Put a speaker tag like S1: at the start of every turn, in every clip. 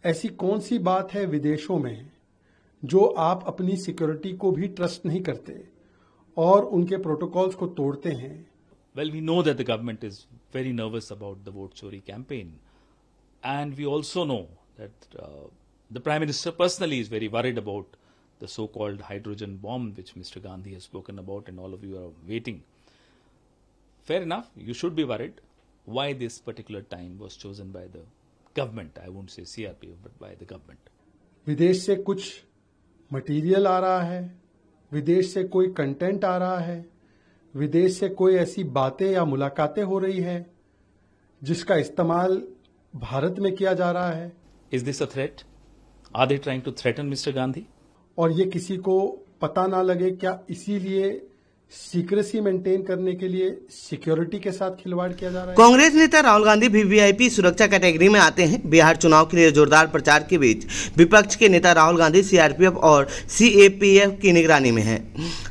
S1: ऐसी कौन सी बात है विदेशों में जो आप अपनी सिक्योरिटी को भी ट्रस्ट नहीं करते और उनके प्रोटोकॉल्स को तोड़ते हैं?
S2: Well, we know that the government is very nervous about the vote chori campaign. And we also know that the Prime Minister personally is very worried about the so-called hydrogen bomb which Mr. Gandhi has spoken about and all of you are waiting. Fair enough, you should be worried. Why this particular time was chosen by the government? I won't say CRPF, but by the government.
S1: विदेश से कुछ material आ रहा है, विदेश से कोई content आ रहा है, विदेश से कोई ऐसी बातें या मुलाकातें हो रही है जिसका इस्तेमाल भारत में किया जा रहा है.
S2: Is this a threat? Are they trying to threaten Mr. Gandhi?
S1: और ये किसी को पता ना लगे क्या इसीलिए सीक्रेसी मेंटेन करने के लिए सिक्योरिटी के साथ खिलवाड़ किया जा रहा है?
S3: कांग्रेस नेता राहुल गांधी भी वीआईपी सुरक्षा कैटेगरी में आते हैं. बिहार चुनाव के लिए जोरदार प्रचार के बीच विपक्ष के नेता राहुल गांधी सीआरपीएफ और सीएपीएफ की निगरानी में हैं.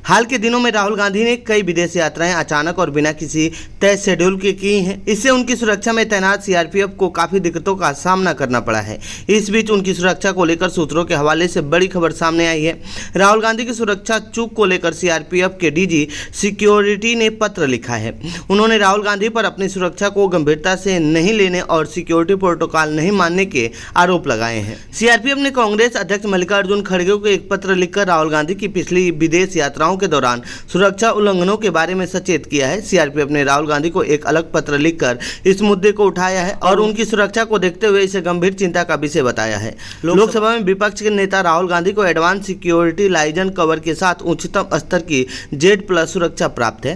S3: हाल के दिनों में राहुल गांधी ने कई विदेश यात्राएं अचानक और बिना किसी तय शेड्यूल के की हैं. इससे उनकी सुरक्षा में तैनात सीआरपीएफ को काफी दिक्कतों का सामना करना पड़ा है. इस बीच उनकी सुरक्षा को लेकर सूत्रों के हवाले से बड़ी खबर सामने आई है. राहुल गांधी की सुरक्षा चूक को लेकर सीआरपीएफ के डीजी सिक्योरिटी ने पत्र लिखा है. उन्होंने राहुल गांधी पर अपनी सुरक्षा को गंभीरता से नहीं लेने और सिक्योरिटी प्रोटोकॉल नहीं मानने के आरोप लगाए हैं. सीआरपीएफ ने कांग्रेस अध्यक्ष मल्लिकार्जुन खड़गे को एक पत्र लिखकर राहुल गांधी की पिछली विदेश यात्राओं के दौरान सुरक्षा उल्लंघनों के बारे में सचेत किया है. सीआरपीएफ ने राहुल गांधी को एक अलग पत्र लिखकर इस मुद्दे को उठाया है और उनकी सुरक्षा को देखते हुए इसे गंभीर चिंता का विषय बताया है. लोकसभा में विपक्ष के नेता राहुल गांधी को एडवांस सिक्योरिटी लाइजन कवर के साथ उच्चतम स्तर की Z+ सुरक्षा प्राप्त है.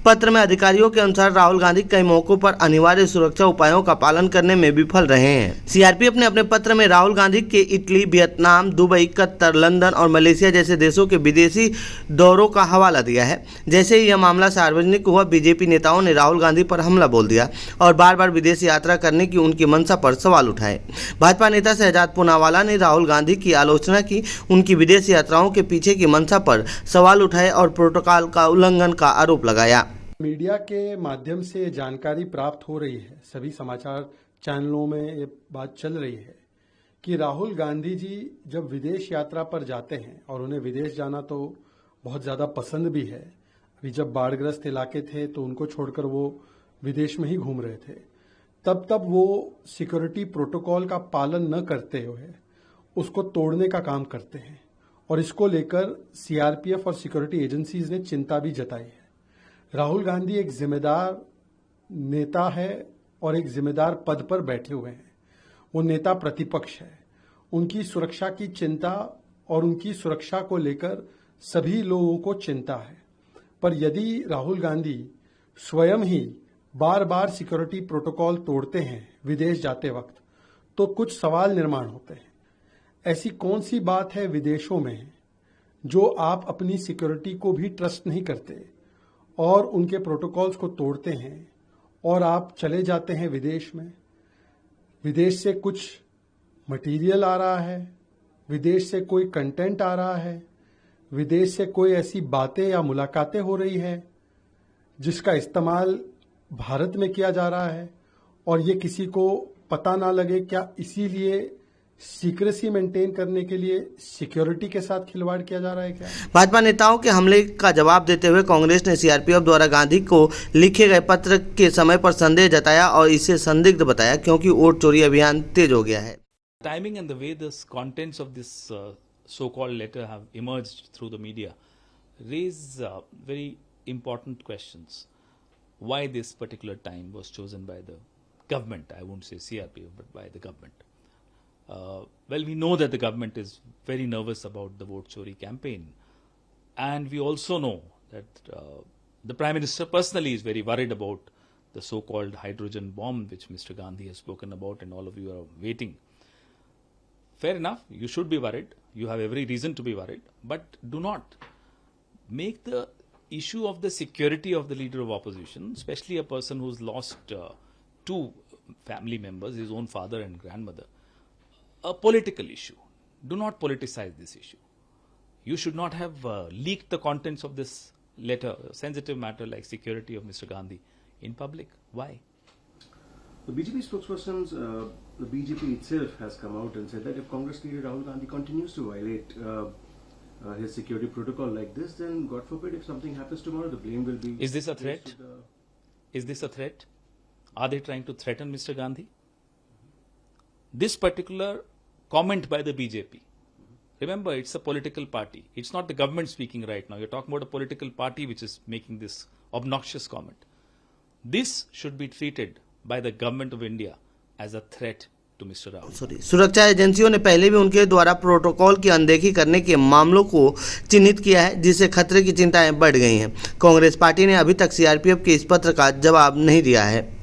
S3: पत्र में अधिकारियों के अनुसार राहुल गांधी कई मौकों पर अनिवार्य सुरक्षा उपायों का पालन करने में विफल रहे हैं. सीआरपीएफ ने अपने पत्र में राहुल गांधी के Italy, Vietnam, Dubai, Qatar, London और मलेशिया जैसे देशों के विदेशी दौरों का हवाला दिया है. जैसे ही यह मामला सार्वजनिक हुआ, बीजेपी नेताओं ने राहुल गांधी पर हमला बोल दिया और बार बार विदेश यात्रा करने की उनकी मंशा पर सवाल उठाए. भाजपा नेता शहजाद पूनावाला ने राहुल गांधी की आलोचना की, उनकी विदेश यात्राओं के पीछे की मंशा पर सवाल उठाए और प्रोटोकॉल का उल्लंघन का आरोप लगाया.
S1: मीडिया के माध्यम से जानकारी प्राप्त हो रही है, सभी समाचार चैनलों में ये बात चल रही है कि राहुल गांधी जी जब विदेश यात्रा पर जाते हैं, और उन्हें विदेश जाना तो बहुत ज़्यादा पसंद भी है. अभी जब बाढ़ग्रस्त इलाके थे तो उनको छोड़कर वो विदेश में ही घूम रहे थे, तब वो सिक्योरिटी प्रोटोकॉल का पालन न करते हुए उसको तोड़ने का काम करते हैं. और इसको लेकर सीआरपीएफ और सिक्योरिटी एजेंसीज ने चिंता भी जताई है. राहुल गांधी एक जिम्मेदार नेता है और एक जिम्मेदार पद पर बैठे हुए हैं. वो नेता प्रतिपक्ष है. उनकी सुरक्षा की चिंता और उनकी सुरक्षा को लेकर सभी लोगों को चिंता है. पर यदि राहुल गांधी स्वयं ही बार बार सिक्योरिटी प्रोटोकॉल तोड़ते हैं विदेश जाते वक्त, तो कुछ सवाल निर्माण होते हैं. ऐसी कौन सी बात है विदेशों में जो आप अपनी सिक्योरिटी को भी ट्रस्ट नहीं करते और उनके प्रोटोकॉल्स को तोड़ते हैं और आप चले जाते हैं विदेश में? विदेश से कुछ मटेरियल आ रहा है, विदेश से कोई कंटेंट आ रहा है, विदेश से कोई ऐसी बातें या मुलाकातें हो रही है जिसका इस्तेमाल भारत में किया जा रहा है और ये किसी को पता ना लगे क्या इसीलिए सीक्रेसी मेंटेन करने के लिए सिक्योरिटी के साथ खिलवाड़ किया जा रहा है क्या?
S3: भाजपा नेताओं के हमले का जवाब देते हुए कांग्रेस ने सीआरपीएफ द्वारा गांधी को लिखे गए पत्र के समय पर संदेह जताया और इसे संदिग्ध बताया क्योंकि वोट चोरी अभियान तेज हो गया है.
S2: Timing and the way the contents of this so-called letter have emerged through the media raise very important questions. Why this particular time was chosen by the government? I won't say CRPF, but by the government. Well, we know that the government is very nervous about the vote chori campaign, and we also know that the Prime Minister personally is very worried about the so-called hydrogen bomb which Mr. Gandhi has spoken about and all of you are waiting. Fair enough, you should be worried, you have every reason to be worried, but do not make the issue of the security of the leader of opposition, especially a person who's lost two family members, his own father and grandmother, a political issue. Do not politicize this issue. You should not have leaked the contents of this letter, a sensitive matter like security of Mr. Gandhi, in public. Why?
S4: The BJP spokespersons, the BJP itself has come out and said that if Congress leader Rahul Gandhi continues to violate his security protocol like this, then God forbid if something happens tomorrow, the blame will be.
S2: Is this a threat? Is this a threat? Are they trying to threaten Mr. Gandhi? This particular comment by the BJP, remember, it's a political party. It's not the government speaking right now. You're talking about a political party which is making this obnoxious comment. This should be treated by the government of India as a threat to Mr. Rahul.
S3: सुरक्षा एजेंसियों ने पहले भी उनके द्वारा protocol की अनदेखी करने के मामलों को चिन्हित किया है, जिससे खतरे की चिंताएं बढ़ गई हैं। कांग्रेस पार्टी ने अभी तक सीआरपीएफ के इस पत्र का जवाब नहीं दिया है।